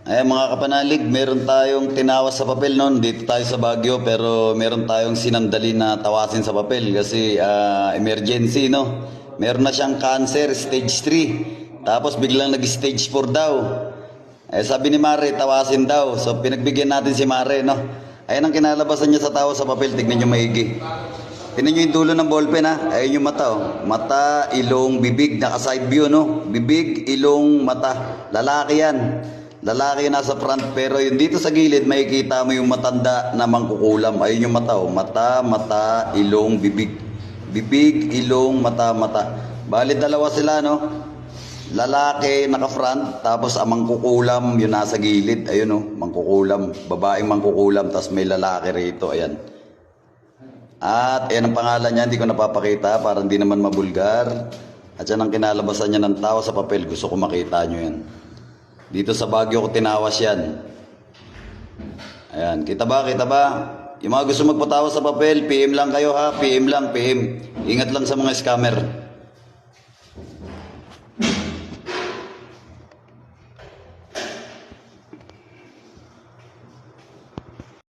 Ay mga kapanalig, meron tayong tinawas sa papel noon. Dito tayo sa Baguio pero meron tayong sinandali na tawasin sa papel kasi emergency no. Meron na siyang cancer, stage 3. Tapos biglang nag-stage 4 daw. Sabi ni Mare, tawasin daw. So pinagbigyan natin si Mare no. Ayan ang kinalabasan niya sa tawa sa papel, tignan niyo maigi. Tignan niyo yung dulo ng ballpen ha. Ayun yung mata oh. Mata, ilong, bibig, naka-side view no. Bibig, ilong, mata. Lalaki yan. Lalaki nasa front pero yung dito sa gilid makikita mo yung matanda na mangkukulam. Ayun yung mata oh. Mata, mata, ilong, bibig. Bibig, ilong, mata, mata. Bali dalawa sila no. Lalaki naka-front tapos ang mangkukulam yung nasa gilid. Ayun oh, mangkukulam. Babaeng mangkukulam tapos may lalaki rito. Ayan. At ayan ang pangalan niya, hindi ko napapakita para hindi naman mabulgar. At yan ang kinalabasan niya ng tao sa papel. Gusto ko makita nyo yan. Dito sa Baguio ko tinawas yan. Ayan, kita ba? Kita ba? Yung mga gusto magpatawas sa papel, PM lang kayo ha. PM lang, PM. Ingat lang sa mga scammer.